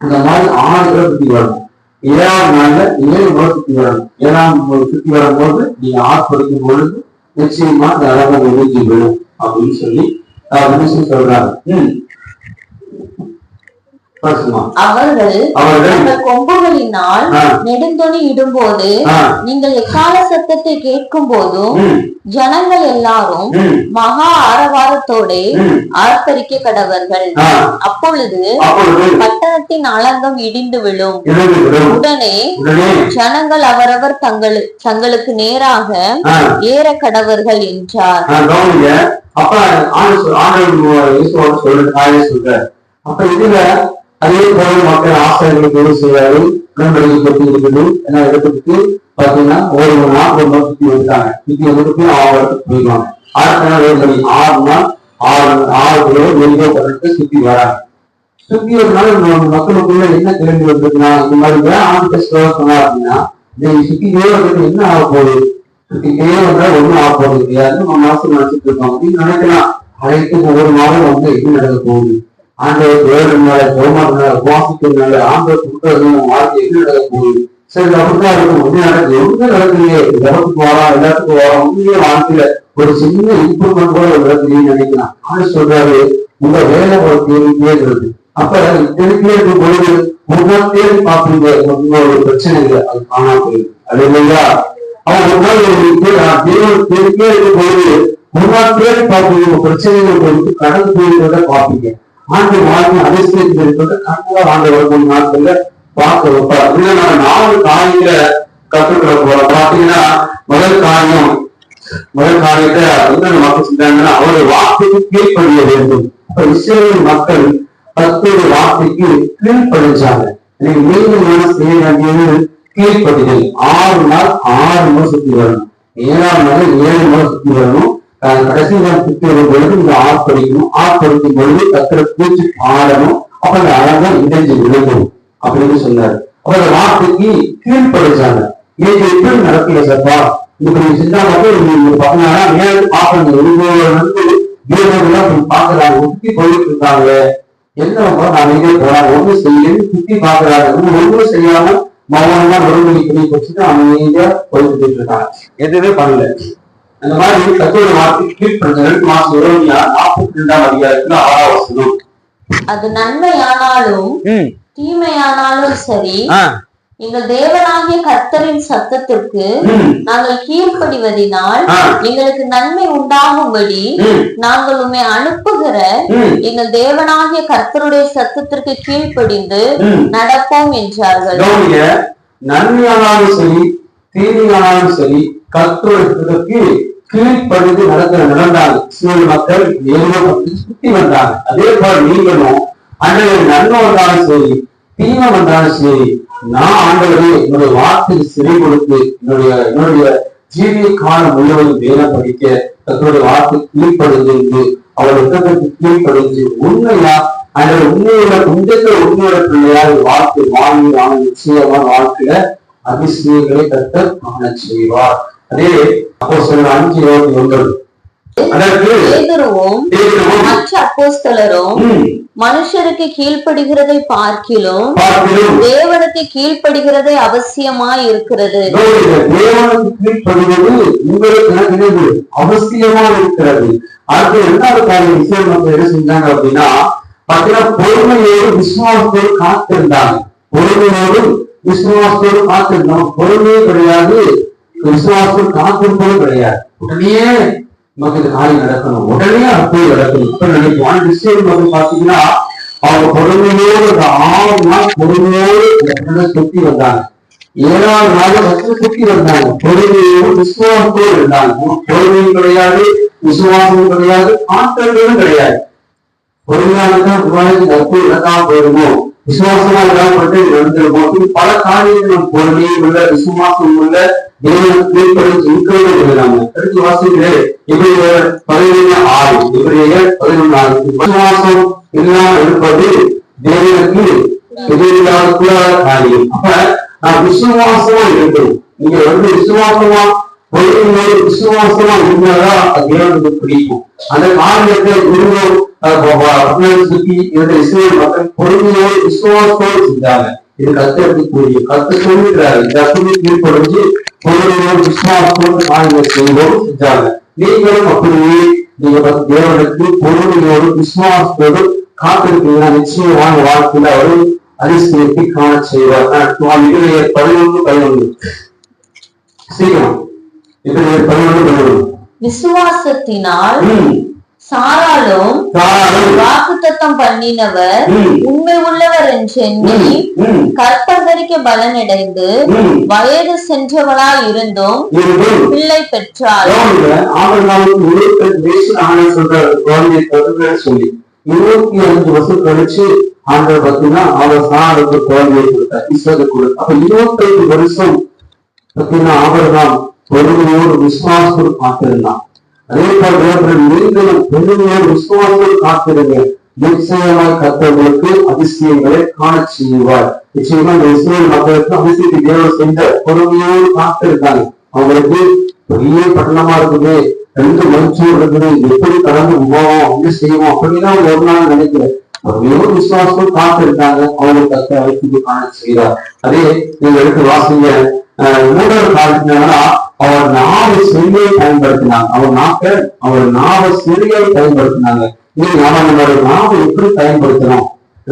Speaker 1: இந்த மாதிரி 6 பேரை சுத்தி வரணும். 7ஆம் நாள்ல 7 முறை சுத்தி வரணும். 7ஆம் சுத்தி வரும்போது நீங்க ஆட்படுத்தும் பொழுது நிச்சயமா இந்த அழகை ஒழுங்கி விடும் அப்படின்னு சொல்லி சொல்றாங்க.
Speaker 2: அவர்கள் கொம்புகளினால் நெடுந்தொணி இடும்போது நீங்கள் எக்கால சத்தத்தை கேட்கும் போதும் ஜனங்கள் எல்லாரும் மகா ஆரவாரத்தோட ஆர்ப்பரிக்க கடவர்கள். அப்பொழுது பட்டணத்தின் அலங்கம் இடிந்து விழும். உடனே ஜனங்கள் அவரவர் தங்களுக்கு நேராக ஏற கடவர்கள் என்றார்.
Speaker 1: அப்ப இதுல அதே போல மக்கள் ஆசிரியர்களுக்கு எது செய்வாரு உடன்படிக்கை கட்டி இருக்குது. என்ன இடத்துக்கு பாத்தீங்கன்னா 1 நாள் 1 நாள் சுத்தி வந்துட்டாங்க. சுத்தி வந்துட்டு அவங்க இடத்துக்கு போயிடுவாங்க. அடுத்த நாள் 6 நாள் 6 பேர் வெளியே பண்ணிட்டு சுத்தி வராங்க. சுத்தி ஒரு நாள் மக்களுக்குள்ள என்ன கேள்வி வந்திருக்குன்னா, இந்த மாதிரி ஆண் பேசுறதா சொன்னா அப்படின்னா சுத்திக்கே வந்துட்டு என்ன ஆக போகுது, சுத்திக்கே வந்தா ஒண்ணும் ஆக போகுது கிடையாது நம்ம மனசு நினைச்சிட்டு இருக்கோம் அப்படின்னு நினைக்கலாம். அனைத்து ஒவ்வொரு நாளும் வந்து என்ன நடக்க போகுது, ஆண்டவர் தேவனால ஜோமானால உபாசிக்கிறதுனால ஆண்டவர் கொடுக்கறது வாழ்க்கை என்ன நடக்க போகுது, சரி அப்படிதான் இருக்கும். ஒண்ணு நடக்குது, ஒண்ணு நடக்குது, ஜபத்துக்கு வரலாம், எல்லாத்துக்கும் வரலாம், உண்மையே வாழ்க்கையில ஒரு சின்ன இம்ப்ரூவ்மெண்ட் கூட ஒரு நடக்குதுன்னு நினைக்கலாம். ஆண்டு சொல்றாரு உங்க வேலை ஒரு தேடிட்டே இருக்கு. அப்ப தேடிட்டே இருக்கும் பொழுது ஒவ்வொரு தேடி பார்ப்பீங்க உங்களோட பிரச்சனைகளை அது காணாம போயிருக்கு. அது இல்லையா, அவங்க ஒவ்வொரு தேவன் தேடிட்டே இருக்கும் பொழுது ஒவ்வொரு தேடி பார்ப்பீங்க உங்க பிரச்சனைகள் கொடுத்து கடந்து போயிருக்கிறத பார்ப்பீங்க. ஆண்டு வாழ்க்கை அதிசயத்தில் இருக்கிறது கண்டிப்பா ஆண்டவர் 3 நாட்கள்ல பார்க்க வைப்பார். இதுல நம்ம 4 காரியங்களை கற்றுக்கொள்ள போறோம். பாத்தீங்கன்னா முதல் காரியத்தை என்ன மக்கள் செஞ்சாங்கன்னா அவருடைய வார்த்தைக்கு கீழ்ப்படிய வேண்டும். அப்ப இஸ்ரவேல் மக்கள் கர்த்தருடைய வார்த்தைக்கு கீழ்ப்படிச்சாங்க. மீண்டும் செய்ய வேண்டியது கீழ்ப்படிதல். 6 நாள் 6 முறை சுத்தி வரணும். 7ஆம் நாள் 7 முறை சுத்தி வரணும். கடைசி நாள் சுத்தி வரும் பொழுது இந்த ஆர்ப்படிக்கணும். ஆர்ப்படிக்கும் பொழுது கர்த்தரை பூச்சி ஆடணும். அப்ப அந்த அழகா இணைஞ்சு விழுகும் அப்படின்னு சொன்னாரு. அப்ப அந்த வார்த்தைக்கு கீழ்ப்படிச்சாங்க. இன்னைக்கு எப்படி நடக்கல சப்பா, இப்படி செஞ்சா மட்டும் நீங்க பாத்தீங்கன்னா நேரத்து பாக்குறாங்க, வீரர்கள்லாம் பாக்குறாங்க, சுத்தி போயிட்டு இருக்காங்க. என்னவா நான் எங்கே போறாங்க, ஒண்ணு செய்யணும் சுத்தி பாக்குறாங்க, ஒண்ணும் செய்யாம மௌனமா ஒருமொழி பண்ணி வச்சுட்டு அமைதியா போயிட்டு இருக்காங்க, எதுவுமே பண்ணல. அந்த மாதிரி கத்தோட வார்த்தை கீழ்ப்படுத்த 2 மாசம் 42ஆம் அதிகாரத்துல 6ஆம் வசனம்.
Speaker 2: அது நன்மையானாலும் தீமையானாலும் சரி எங்கள் தேவனாகிய கர்த்தரின் சத்தத்திற்கு நாங்கள் கீழ்ப்படிவதினால் எங்களுக்கு நன்மை உண்டாகும்படி நாங்கள் உண்மை அனுப்புகிற எங்கள் தேவனாகிய கர்த்தருடைய சத்தத்திற்கு கீழ்ப்படிந்து நடப்போம் என்றார்கள்.
Speaker 1: நன்மையானாலும் சரி தீமையானாலும் சரி கர்த்தருக்கு கீழ்ப்படிந்து நடந்தாங்க. சில மக்கள் சுத்தி வந்தாங்க. அதே போல நீங்களும் அன்றைய நன்மை வந்தாலும் சரி தீமை வந்தாலும் சரி, நான் ஆண்டவரே என்னுடைய வார்த்தைக்கு சிறை கொடுத்து என்னுடைய ஜீவிய காலம் முழுவதும் வேலை படிக்க கர்த்தருடைய வார்த்தை கீழ்ப்படிந்து அவருடைய திட்டத்திற்கு கீழ்ப்படிந்து உண்மையா அந்த உண்மையோட உண்மையோட பிள்ளையார் வாழ்க்கை நிச்சயமான வாழ்க்கையில அதிசயங்களை கர்த்தர் காண செய்வார். அதே அப்போஸ்தலர் 5:29
Speaker 2: மற்ற அப்போஸ்தலரும் மனுஷருக்கு கீழ்ப்படுகிறதை பார்க்கிலும் தேவனுக்கு கீழ்ப்படுகிறதை அவசியமாய் இருக்கிறது.
Speaker 1: தேவனுக்கு கீழ்ப்படுவது உங்களுக்கு அவசியமா இருக்கிறது. அது ரெண்டாவது காரியம் விஷயம் மக்கள் என்ன செஞ்சாங்க அப்படின்னா பாத்தீங்கன்னா பொறுமையோடு விசுவாசத்தோடு காத்திருந்தாங்க. பொறுமையோடு விசுவாசத்தோடு காத்திருந்தோம். பொறுமையே கிடையாது, விசுவாசத்தோடு காத்திருப்பதும் கிடையாது. உடனே நமக்கு காரியம் நடக்கணும், உடனே அற்புதம் நடக்கணும். இப்ப நினைக்குவான் விஷயம் வந்து பாத்தீங்கன்னா அவங்க பொறுமையோடு 6 நாள் பொறுமையோடு சுத்தி வந்தாங்க. 7ஆவது நாள் சுத்தி வந்தாங்க. பொறுமையோடு விசுவாசத்தோடு இருந்தாங்க. பொறுமையும் கிடையாது, விசுவாசமும் கிடையாது, ஆற்றல்களும் கிடையாது. பொறுமையானதான் விவாதத்துக்கு அற்புதம் நடக்காம போயிடுமோ, விசுவாசமா இல்லாம நடந்துருமோ, பல காரியங்கள் பொறுமையும் உள்ள விசுவாசம் உள்ள தேவனுக்கு இருக்கிறது. அடுத்து வாசிக்கிறேன் இவருடைய 11:6 இவருடைய 11:6 விசுவாசம் இல்லாமல் இருப்பது தேவனுக்கு எதிரில்லாத காரியம். அப்ப நான் விசுவாசமா இருக்கணும். நீங்க வந்து விசுவாசமா பொறுமையோடு விசுவாசமா இருந்தாதான் தேவனுக்கு பிடிக்கும். அந்த காரியத்தை குருவும் சுத்தி இவருடைய இஸ்ரவேல் மக்கள் பொறுமையோடு விசுவாசத்தோடு செஞ்சாங்க. இது கத்தெடுக்கக்கூடிய கத்து சொல்லுகிறாரு. கத்துக்கு கீழ்ப்படிஞ்சு பொறுமையோடு விசுவாசத்தோடு காரியங்களை செய்வோம் செஞ்சாங்க. நீங்களும் அப்படியே நீங்க தேவனுக்கு பொறுமையோடு விசுவாசத்தோடு காத்திருக்கீங்கன்னா நிச்சயமான வாழ்க்கையில அவரும் அதிசயத்தை காண செய்வார். 11:11 சீக்கிரம் 11:11
Speaker 2: விசுவாசத்தினால் சாராலும் வாக்குத்தத்தம் பண்ணினவர் உண்மை உள்ளவர் என்றெண்ணி கற்பந்தரிக்க பலனடைந்து வயது சென்றவளாய் இருந்தும் பிள்ளை பெற்றார்.
Speaker 1: 25 வருஷம் கழிச்சு ஆண்டவர் பார்த்தீங்கன்னா அவர் சாருக்கு குழந்தையை கொடுத்தார், இஸ்ரவேலுக்கு கொடுத்தார். அப்ப 25 வருஷம் பார்த்தீங்கன்னா ஆபிரகாம் பொறுமையோடு விசுவாசத்தோடு காத்திருந்தான். அதே போல நீங்களும் பொறுமையோடு விசுவாசத்தோடு காத்திருங்க. நிச்சயமாய் கர்த்தருக்கு அதிசயங்களை காண செய்வார். நிச்சயமா இந்த இஸ்ரவேல் மக்களுக்கு அதிசயத்தை தேவன் செஞ்ச பொறுமையோடு காத்திருந்தாங்க. அவங்களுக்கு பெரிய பட்டணமா இருக்குது, 2 மனுஷம் இருக்குது, எப்படி கடந்து போவோம் என்ன செய்வோம் அப்படின்னா ஒரு நாள் நினைக்கிறேன். பொறுமையோடு விசுவாசத்தோடு காத்திருந்தாங்க. அவங்க கர்த்தர் அதிசயத்தை காண செய்வார். அதே நீங்க எடுத்து வாசிங்க. 3வது காரணம்னா அவர் நாவ செடியை பயன்படுத்தினாங்க. அவர் நாவ செடியை பயன்படுத்தினாங்க. நீங்க நம்மளோட நாவை எப்படி பயன்படுத்தணும்,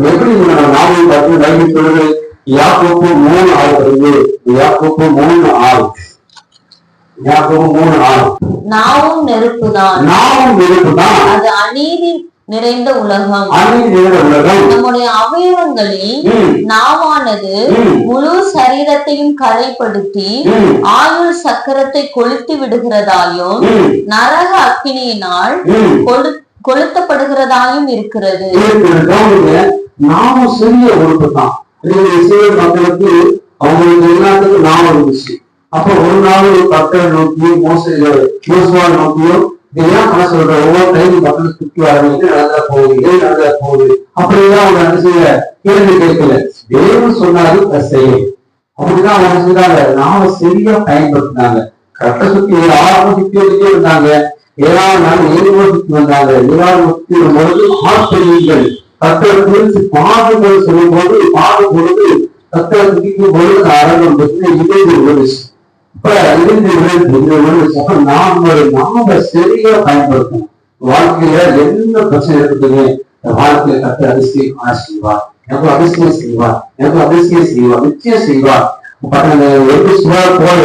Speaker 1: எப்படி நம்ம நாவை பார்த்து பைபிள் சொல்றது யாக்கோப்பு 3:6 யாக்கோப்பு 3:6
Speaker 2: நாவும் நெருப்புதான் அது அநீதி நிறைந்த உலகம். நம்முடைய அவயவங்களில் நாவானது முழு சரீரத்தையும் கரைப்படுத்தி ஆயுள் சக்கரத்தை கொளுத்தி விடுகிறதாயும் நரக அக்கினியினால் கொளுத்தப்படுகிறதாயும் இருக்கிறது.
Speaker 1: நாமும் சிறிய உறுப்பு தான். மக்களுக்கு அவங்களுக்கு எல்லாத்துக்கும் நாம இருந்துச்சு. அப்ப ஒரு நாள் கர்த்தரை நோக்கியும் மோசமா நோக்கியும் இதெல்லாம் பண்ண சொல்ற ஒவ்வொரு டைம் மக்களுக்கு சுற்றி ஆரம்பித்து நடந்த போகுது அப்படிதான் அவங்க என்ன செய்ய கேள்வி கேட்கல. தேவன் சொன்னாரு செய்யும். அப்படிதான் அவங்க செஞ்சாங்க. நாம சரியா பயன்படுத்தினாங்க. கட்ட சுத்தி 6 சுத்தி இருந்தாங்க. 7ஆம் நாள் 7 சுத்தி வந்தாங்க. 7ஆம் சுத்தி வரும்போது ஆட்கள் கத்தரை குறித்து பாடுகள் சொல்லும் போது பாடும் பொழுது கத்தரை துதிக்கும் பொழுது அரங்கம் இணைந்து விழுந்துச்சு. இப்ப நாம சரியா பயன்படுத்தணும். வாழ்க்கையில என்ன பிரச்சனை இருக்குதுன்னு வாழ்க்கையில கத்த அதிசயம் காண செய்வார். எனக்கு அதிசயம் செய்வார், நிச்சயம் செய்வார். போல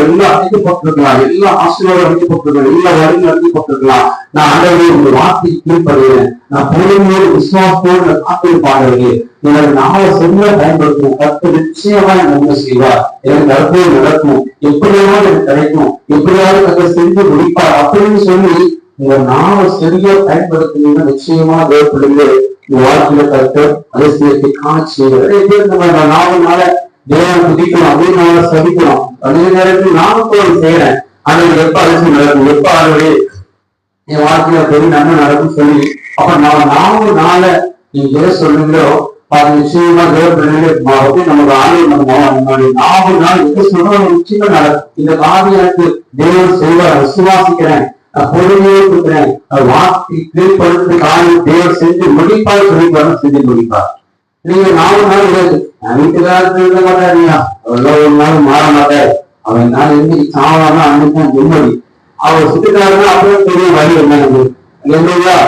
Speaker 1: எல்லாம் அழைக்கப்பட்டிருக்கலாம், எல்லா ஆசீர்வாதம் அழைக்கப்பட்டிருக்கலாம், எல்லா வரையும் அழைக்கப்பட்டிருக்கலாம். நான் ஆண்டவரே உங்க வார்த்தைக்கு கீழ்ப்படுகிறேன். நான் பொறுமையோடு விசுவாசத்தோடு காத்திரு பாடுகிறேன். எனக்கு நாம சரியா பயன்படுத்தணும். கத்து நிச்சயமா நன்மை செய்வார். எனக்கு அற்புதம் நடக்கும், எப்படியாவது எனக்கு கிடைக்கும், எப்படியாவது கத்தை செஞ்சு முடிப்பார் அப்படின்னு சொல்லி உங்க நாம சரியா பயன்படுத்தினீங்கன்னா நிச்சயமா தேவைப்படுங்க. இந்த வாழ்க்கையில கருத்து அதிசயத்தை காண செய்வார். நாவனால தேவனை துதிக்கணும், அதே நாள சதிக்கணும். அதே நேரத்தில் நாமத்தோடு செய்யறேன். அது எப்ப அதிசயம் நடக்கும், எப்ப ஆளுடைய என் வாழ்க்கையில பெரிய நன்மை நடக்கும் சொல்லி அப்ப நாம நாள நீங்க எதை சொல்றீங்களோ அது நிச்சயமா தேவப்பிள்ளைகளே நமக்கு ஆலயம் நம்மளுடைய 4 நாள் எது சொல்றோம் நிச்சயமா நடக்கும். இந்த காரியம் எனக்கு தேவன் செய்வார், விசுவாசிக்கிறேன், பொறுமையே இருக்கிறேன், வார்த்தை கீழ்படுத்த காரியம் தேவன் செஞ்சு முடிப்பார், சொல்லிப்பாரு செஞ்சு முடிப்பார். நீங்க 4 நாள் வீட்டுக்காரத்து இருக்க மாட்டாரியா, அவ்வளவு ஒரு நாள் மாற மாட்டார். அவன் நாள் இருந்து சாவானா அன்னைக்கு நிம்மதி. அவர் சுட்டுக்காரனா அப்புறம் பெரிய வழி என்ன இல்லையா?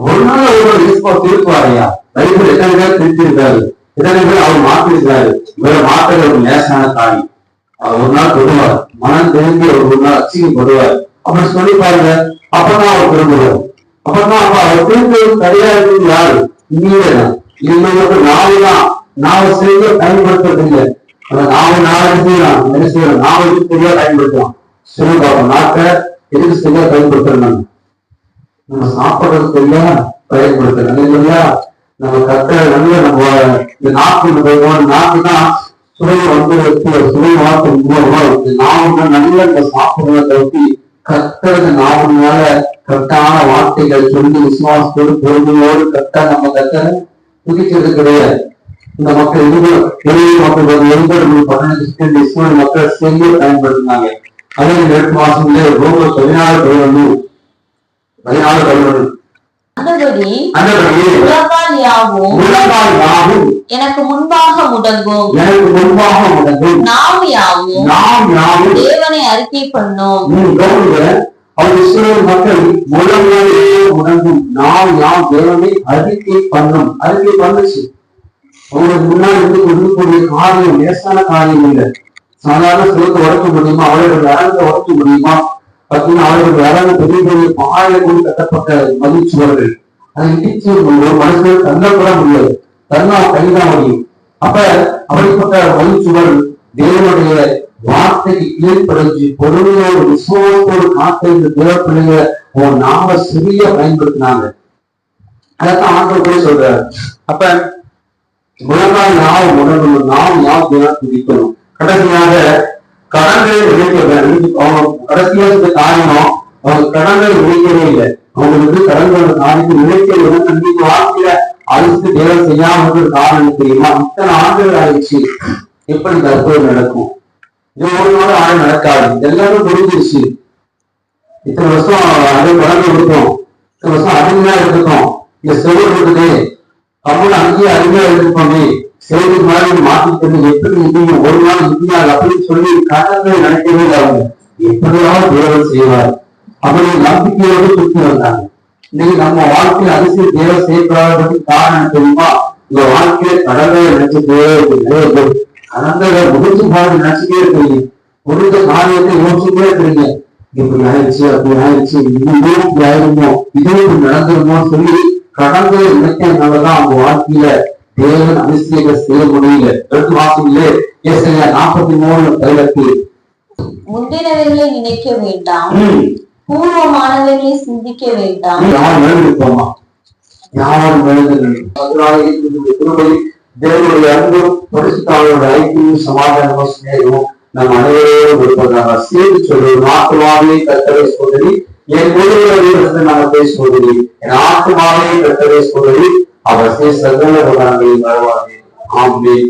Speaker 1: ஒரு நாள் ஒரு திருப்பாரையா பைபிள் எத்தனை பேர் திருத்திருக்காரு, எத்தனை பேர் அவர் மாத்திருக்காரு. இவரை மாற்றுற ஒரு லேசான காரியம். அவர் ஒரு நாள் தொடுவார், மனம் தெரிஞ்சு ஒரு நாள் அச்சிக்கப்படுவார். அப்படி சொல்லி பாருங்க, அப்பதான் அவர் திரும்புவார். அப்பதான் அவர் திரும்ப சரியா இருக்குது யாரு? நீங்கதான். இன்னொரு நாவ செய்ய பயன்படுத்துறது இல்லை. அந்த நாவ செய்யலாம், என்ன செய்யலாம், நாவலுக்கு சரியா பயன்படுத்தலாம். சொல்லுங்க நாட்டை எதுக்கு சரியா பயன்படுத்துறாங்க? நம்ம சாப்பிடுறது சரியா பயன்படுத்துறாங்க இல்லையா? நம்ம கத்த நல்ல நம்ம இந்த நாக்குதான் சுவை சுவை வார்த்தை நாவல் நல்ல இந்த சாப்பிடுறத தவிர்த்து கத்தது நாவனால கரெக்டான வார்த்தைகள் சொல்லி விசுவாசத்தோடு பொறுமையோடு கரெக்டா நம்ம கத்த புதிக்கிறது கிடையாது. இந்த மக்கள் வெளியே மக்கள் 15 மக்கள் செய்ய பயன்படுத்தினாங்க. அதே 8 மாசங்களே ரொம்ப 14
Speaker 2: எனக்கு முன்பாக முடங்கும், நாம் யாவும் தேவனை அறிக்கை பண்ணும்.
Speaker 1: மக்கள் முடங்கும், நாம் யாம் தேவனை அறிக்கை பண்ணும். அறிக்கை பண்ணுச்சு. அவங்களுக்கு முன்னாடி இருக்கக்கூடிய காரியம் லேசான காரியம் இல்லை. சாதாரண சிலத்தை உடைக்க முடியுமா? அவர்களுடைய அரங்கை உடைக்க முடியுமா? பார்த்தீங்கன்னா அவர்களுடைய அரங்கு பெரிய பெரிய பாறை கொண்டு கட்டப்பட்ட மதிச்சுவர்கள். அதை இடிச்சு ஒரு மனுஷன் தள்ளப்பட முடியாது, தன்னா கைதான் முடியும். அப்ப அப்படிப்பட்ட மதிச்சுவர் தேவனுடைய வார்த்தைக்கு கீழ்ப்படைஞ்சு பொறுமையோடு விசுவாசத்தோடு காத்த இந்த தேவப்பிள்ளைங்க ஒரு நாம சிறிய பயன்படுத்தினாங்க. அதைத்தான் ஆண்டவர் கூட சொல்றாரு. அப்ப முழங்கால் நாவ் உணரணும், நாம் யார் துதிக்கணும். கடைசியாக கடன்களை விளைக்க அவங்க கடைசியா இருந்த காரணம் அவங்க கடன்களை விளைக்கவே இல்லை. அவங்களுக்கு கடன்களோட காரியத்தை விளைக்க நீங்க வாழ்க்கையில அழித்து தேவை செய்யாம இருக்கிற காரணம் தெரியுமா? இத்தனை ஆண்டுகள் ஆயிடுச்சு, எப்படி தற்போது நடக்கும்? இது ஒரு நாள் ஆண்டு நடக்காது. எல்லாமே புரிஞ்சிருச்சு. இத்தனை வருஷம் அது கடன்கள் கொடுத்தோம், இத்தனை வருஷம் அருமையா எடுத்துட்டோம், இந்த செலவு இருக்குது தமிழ் அங்கேயே அருமையா எடுத்துக்கோமே, செய்தி மாதிரி மாற்றிக்கிறது எப்படி இந்தியா ஒரு நாள் இந்தியா அப்படின்னு சொல்லி கடன்களை நினைக்கவே அவங்க எப்படியாவது தேவன் செய்வார் அப்படி நம்பிக்கையோடு சுற்றி வந்தாங்க. இன்னைக்கு நம்ம வாழ்க்கையில அதிசய தேவை செய்யப்படாததுக்கு காரணம் தெரியுமா? இந்த வாழ்க்கையில கடலை நினைச்சுட்டே இருக்கு, கடந்ததை முடிச்சு பாடு நினைச்சுட்டே இருக்கிறீங்க, முடிஞ்ச காரியத்தை யோசிச்சுட்டே இருக்கிறீங்க. இப்படி ஆயிடுச்சு, அப்படி ஆயிடுச்சு, இன்னும் இப்படி ஆயிருமோ, இதே இப்படி நடந்துருமோ சொல்லி கடன்களை நினைக்கிறதுனாலதான் அவங்க வாழ்க்கையில தேவன் அதிசயங்களை செய்ய முடியல. எடுத்து வாசிங்களே ஏசாயா 43:18.
Speaker 2: முந்தினவைகளை நினைக்க வேண்டாம், பூர்வமானவைகளை சிந்திக்க வேண்டாம்.
Speaker 1: யாரும் எழுதிருப்போமா? யாரும் எழுதுங்கள். தேவனுடைய அன்பும் பரிசுத்தவான்களுடைய ஐக்கியமும் சமாதானமும் சிநேகமும் நம் அனைவரோடும் இருப்பதாக சேர்த்து சொல்லுவோம். ஆத்துமாவே கர்த்தரை சோதரி, என் முழுவதிலிருந்து நாங்கள் பேசுவதில்லை, என் ஆத்துமாவே கர்த்தரை சோதரி, அவர் சகல வருவார்கள். ஆமென்.